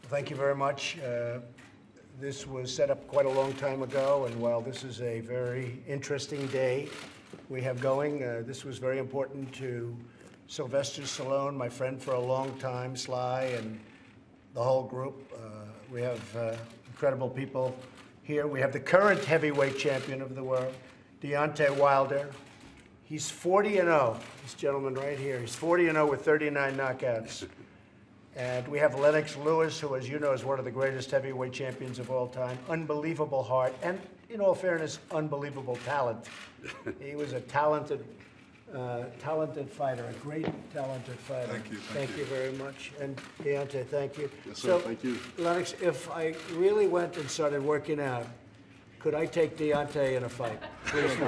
Thank you very much. This was set up quite a long time ago, and while this is a very interesting day we have going, this was very important to Sylvester Stallone, my friend for a long time, Sly, and the whole group. We have incredible people here. We have the current heavyweight champion of the world, Deontay Wilder. He's 40-0, this gentleman right here. He's 40-0 with 39 knockouts. And we have Lennox Lewis, who, as you know, is one of the greatest heavyweight champions of all time. Unbelievable heart, and in all fairness, unbelievable talent. He was a talented fighter, a great talented fighter. Thank you. Thank you very much. And Deontay, thank you. Yes, sir. Thank you. Lennox, if I really went and started working out, could I take Deontay in a fight? Please, no.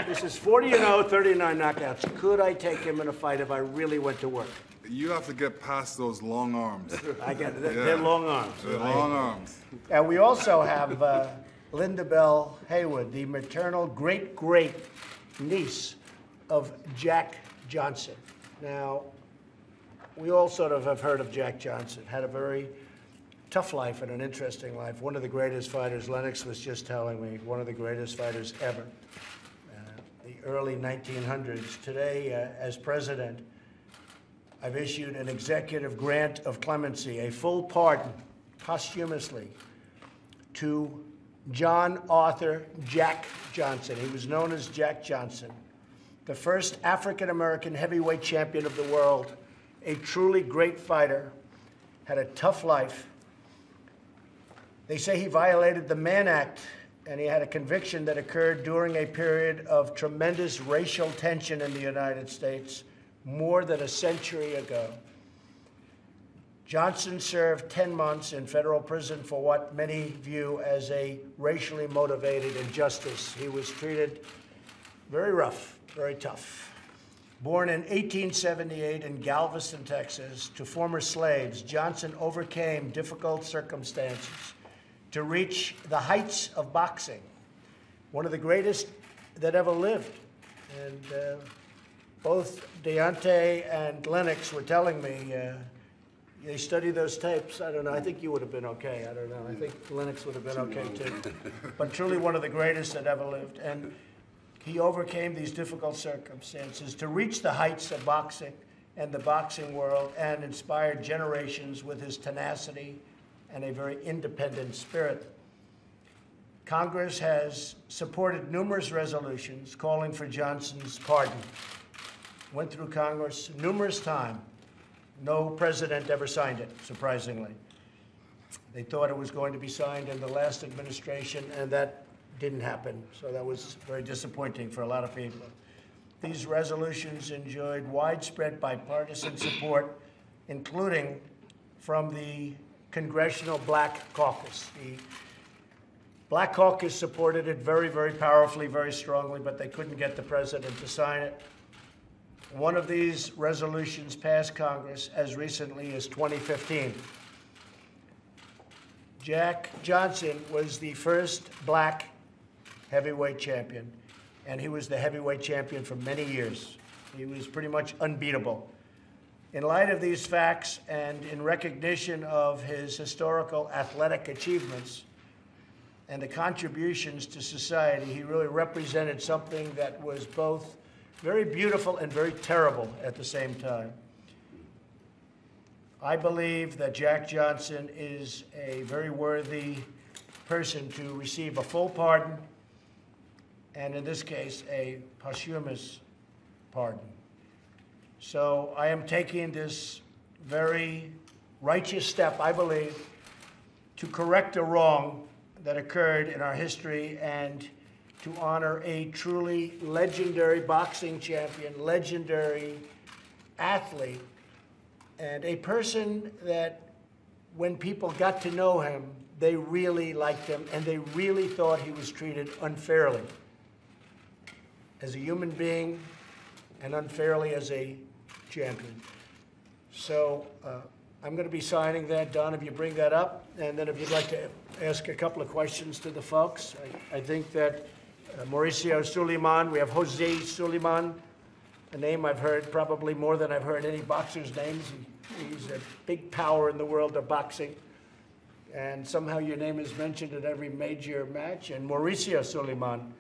This is 40-0, 39 knockouts. Could I take him in a fight if I really went to work? You have to get past those long arms. I get it. They're long arms. They're long arms. And we also have Linda Bell Haywood, the maternal great niece of Jack Johnson. Now, we all sort of have heard of Jack Johnson. Had a very tough life and an interesting life. One of the greatest fighters, Lennox was just telling me, one of the greatest fighters ever. The early 1900s. Today, as president, I've issued an executive grant of clemency, a full pardon, posthumously, to John Arthur Jack Johnson. He was known as Jack Johnson, the first African-American heavyweight champion of the world, a truly great fighter, had a tough life. They say he violated the Mann Act, and he had a conviction that occurred during a period of tremendous racial tension in the United States, more than a century ago. Johnson served 10 months in federal prison for what many view as a racially motivated injustice. He was treated very rough, very tough. Born in 1878 in Galveston, Texas, to former slaves, Johnson overcame difficult circumstances to reach the heights of boxing, one of the greatest that ever lived. And both Deontay and Lennox were telling me, they study those tapes. I don't know. I think you would have been okay. I don't know. I think Lennox would have been okay too. But truly one of the greatest that ever lived. And he overcame these difficult circumstances to reach the heights of boxing and the boxing world, and inspired generations with his tenacity and a very independent spirit. Congress has supported numerous resolutions calling for Johnson's pardon. Went through Congress numerous times. No president ever signed it, surprisingly. They thought it was going to be signed in the last administration, and that didn't happen. So that was very disappointing for a lot of people. These resolutions enjoyed widespread bipartisan support, including from the Congressional Black Caucus. The Black Caucus supported it very, very powerfully, very strongly, but they couldn't get the president to sign it. One of these resolutions passed Congress as recently as 2015. Jack Johnson was the first black heavyweight champion, and he was the heavyweight champion for many years. He was pretty much unbeatable. In light of these facts and in recognition of his historical athletic achievements and the contributions to society, he really represented something that was both very beautiful and very terrible at the same time. I believe that Jack Johnson is a very worthy person to receive a full pardon, and in this case, a posthumous pardon. So I am taking this very righteous step, I believe, to correct a wrong that occurred in our history and to honor a truly legendary boxing champion, legendary athlete, and a person that when people got to know him, they really liked him and they really thought he was treated unfairly as a human being and unfairly as a champion. So I'm going to be signing that. Don, if you bring that up, and then if you'd like to ask a couple of questions to the folks. I think that Mauricio Suleiman, we have Jose Suleiman, a name I've heard probably more than I've heard any boxer's names. He's a big power in the world of boxing. And somehow your name is mentioned at every major match. And Mauricio Suleiman.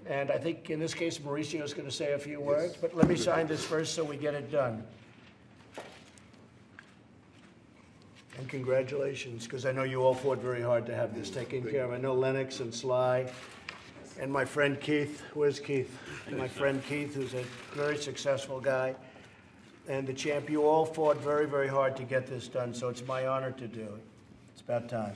And I think in this case, Mauricio is going to say a few words. But let me sign this first so we get it done. And congratulations, because I know you all fought very hard to have this taken care of. I know Lennox and Sly and my friend Keith. Where's Keith? My friend Keith, who's a very successful guy. And the champ, you all fought very, very hard to get this done, so it's my honor to do it. It's about time.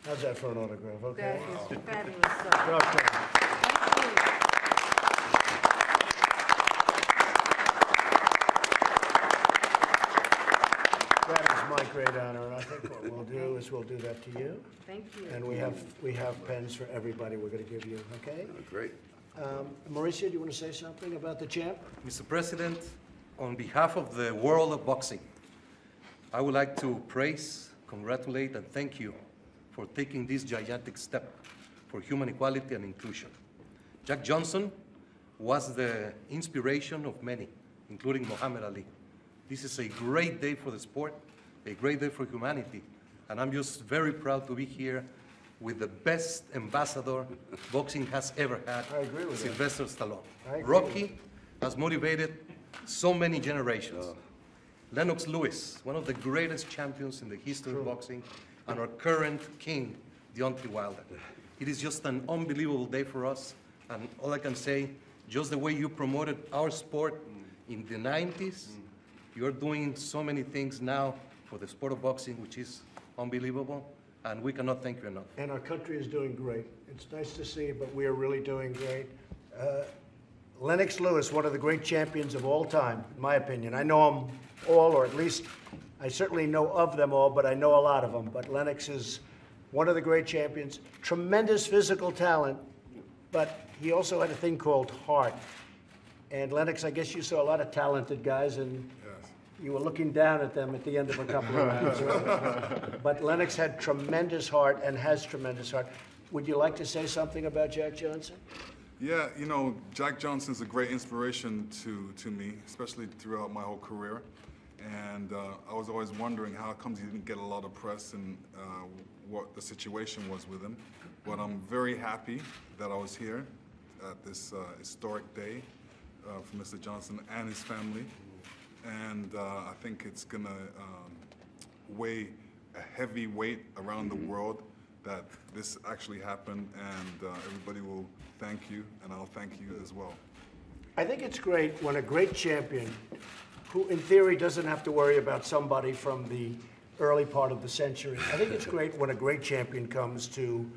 How's that for an autograph? Okay. That is fabulous, sir. Drop down. Thank you. That is my great honor, and I think what we'll do is we'll do that to you. Thank you. And we have pens for everybody we're going to give you, okay? Great. Mauricio, do you want to say something about the champ? Mr. President, on behalf of the world of boxing, I would like to praise, congratulate, and thank you for taking this gigantic step for human equality and inclusion. Jack Johnson was the inspiration of many, including Muhammad Ali. This is a great day for the sport, a great day for humanity, and I'm just very proud to be here with the best ambassador boxing has ever had, I agree with that. Sylvester Stallone. I agree. Rocky has motivated so many generations. Lennox Lewis, one of the greatest champions in the history of boxing, and our current king, Deontay Wilder. It is just an unbelievable day for us, and all I can say, just the way you promoted our sport in the 90s, you're doing so many things now for the sport of boxing, which is unbelievable, and we cannot thank you enough. And our country is doing great. It's nice to see, but we are really doing great. Lennox Lewis, one of the great champions of all time, in my opinion. I know them all, or at least I certainly know of them all, but I know a lot of them. But Lennox is one of the great champions. Tremendous physical talent, but he also had a thing called heart. And Lennox, I guess you saw a lot of talented guys, and you were looking down at them at the end of a couple of rounds. Right? But Lennox had tremendous heart and has tremendous heart. Would you like to say something about Jack Johnson? Yeah, you know, Jack Johnson's a great inspiration to me, especially throughout my whole career. And I was always wondering how comes he didn't get a lot of press and what the situation was with him. But I'm very happy that I was here at this historic day for Mr. Johnson and his family. And I think it's going to weigh a heavy weight around the world that this actually happened, and everybody will thank you, and I'll thank you as well. I think it's great when a great champion, who in theory doesn't have to worry about somebody from the early part of the century, I think it's great when a great champion comes to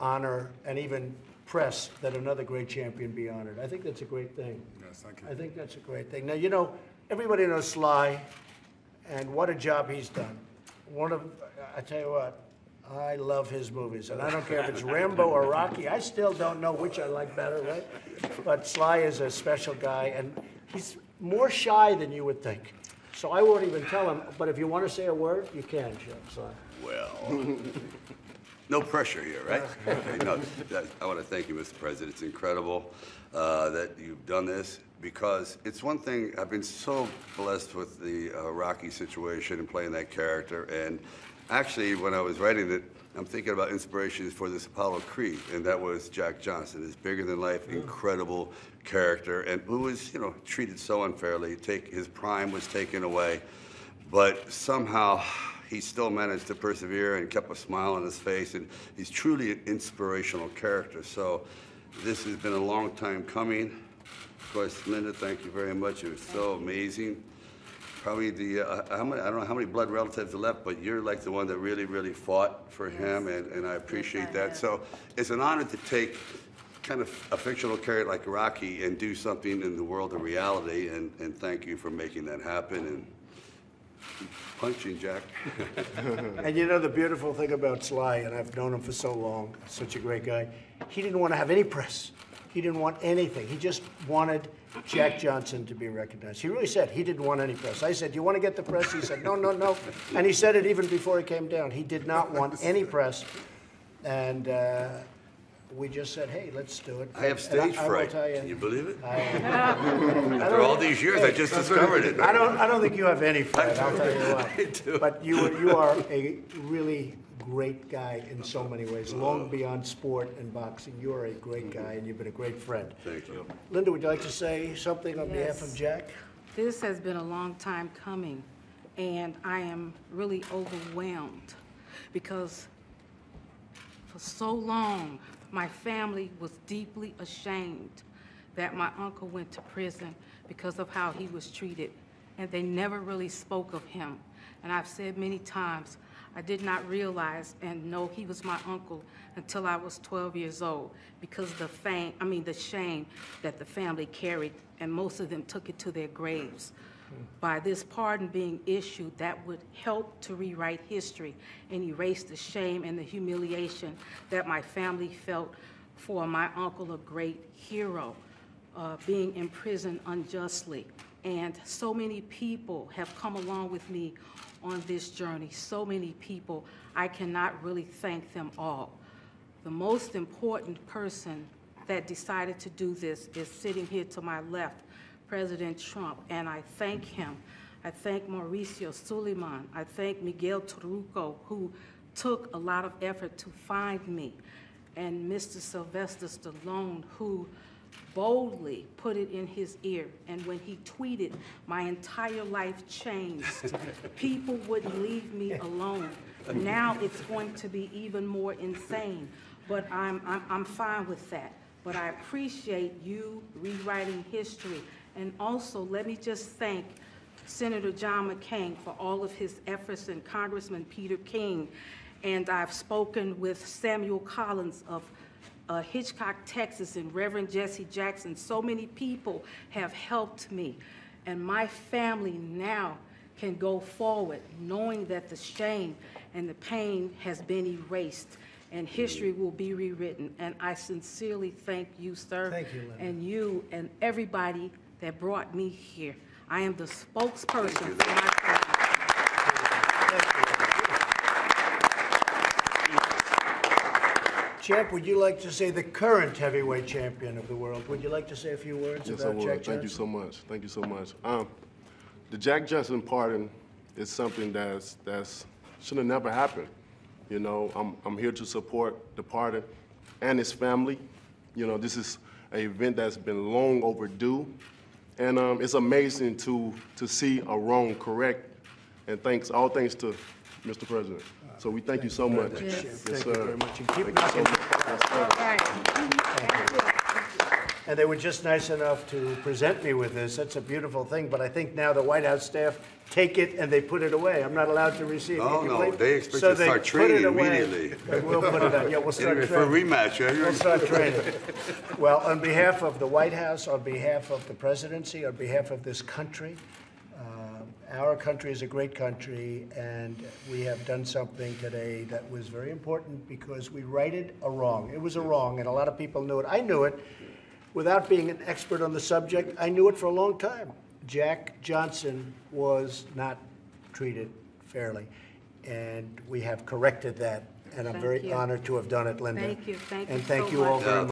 honor and even press that another great champion be honored. I think that's a great thing. Yes, thank you. I think that's a great thing. Now, you know, everybody knows Sly, and what a job he's done. I tell you what, I love his movies, and I don't care if it's Rambo or Rocky. I still don't know which I like better, right? But Sly is a special guy, and he's more shy than you would think. So I won't even tell him, but if you want to say a word, you can, Sly. Well, no pressure here, right? Okay, no, I want to thank you, Mr. President. It's incredible that you've done this, because it's one thing, I've been so blessed with the Rocky situation and playing that character, and actually, when I was writing it, I'm thinking about inspirations for this Apollo Creed, and that was Jack Johnson, this bigger-than-life, incredible character, and who was, you know, treated so unfairly. His prime was taken away, but somehow he still managed to persevere and kept a smile on his face, and he's truly an inspirational character. So this has been a long time coming. Of course, Linda, thank you very much. It was so amazing. Probably I don't know how many blood relatives are left, but you're like the one that really, really fought for him, and I appreciate that. So it's an honor to take kind of a fictional character like Rocky and do something in the world of reality, and thank you for making that happen. And keep punching, Jack. And you know the beautiful thing about Sly, and I've known him for so long, such a great guy, he didn't want to have any press. He didn't want anything. He just wanted Jack Johnson to be recognized. He really said he didn't want any press. I said, "Do you want to get the press?" He said, "No, no, no." And he said it even before he came down. He did not want any press. And we just said, hey, let's do it. I have stage I will fright. tell Can you believe it? I After all these years, I just discovered it. don't think you have any fright, I'll tell you what. I do. But you are a really great guy in so many ways, long beyond sport and boxing. You are a great guy, and you've been a great friend. Thank you. Linda, would you like to say something on behalf Yes. of Jack? This has been a long time coming, and I am really overwhelmed because for so long, my family was deeply ashamed that my uncle went to prison because of how he was treated, and they never really spoke of him. And I've said many times, I did not realize and know he was my uncle until I was 12 years old because the shame that the family carried, and most of them took it to their graves. By this pardon being issued, that would help to rewrite history and erase the shame and the humiliation that my family felt for my uncle, a great hero, being imprisoned unjustly. And so many people have come along with me on this journey, so many people. I cannot really thank them all. The most important person that decided to do this is sitting here to my left, President Trump, and I thank him. I thank Mauricio Suleiman. I thank Miguel Torruco, who took a lot of effort to find me, and Mr. Sylvester Stallone, who boldly put it in his ear. And when he tweeted, my entire life changed. People wouldn't leave me alone. Now it's going to be even more insane, but I'm fine with that. But I appreciate you rewriting history. And also, let me just thank Senator John McCain for all of his efforts, and Congressman Peter King. And I've spoken with Samuel Collins of Hitchcock, Texas, and Reverend Jesse Jackson. So many people have helped me. And my family now can go forward knowing that the shame and the pain has been erased, and history will be rewritten. And I sincerely thank you, sir. Thank you, Linda. And you and everybody that brought me here. I am the spokesperson Thank you. for my family. Champ, would you like to say the current heavyweight champion of the world? Would you like to say a few words Yes, I about would. Jack Thank you Johnson? so much. Thank you so much. The Jack Johnson pardon is something that's should have never happened. You know, I'm here to support the pardon and his family. You know, this is an event that's been long overdue, and it's amazing to see a wrong correct. And all thanks to Mr. President. So we thank you so much. Yes. Thank you very much. And keep Thank you so knocking. much. Yes, sir. All right. Thank you. And they were just nice enough to present me with this. That's a beautiful thing, but I think now the White House staff take it and they put it away. I'm not allowed to receive it. Oh, Can you no, believe it? they expect So you to they start put training it away, immediately. and we'll put it up. Yeah, we'll start Anyway, for a training. rematch, We'll start training. Well, on behalf of the White House, on behalf of the presidency, on behalf of this country, our country is a great country, and we have done something today that was very important because we righted a wrong. It was a wrong, and a lot of people knew it. I knew it. Without being an expert on the subject, I knew it for a long time. Jack Johnson was not treated fairly, and we have corrected that. And I'm Thank very you. honored to have done it, Linda. Thank you. Thank you And thank so you all much. very much.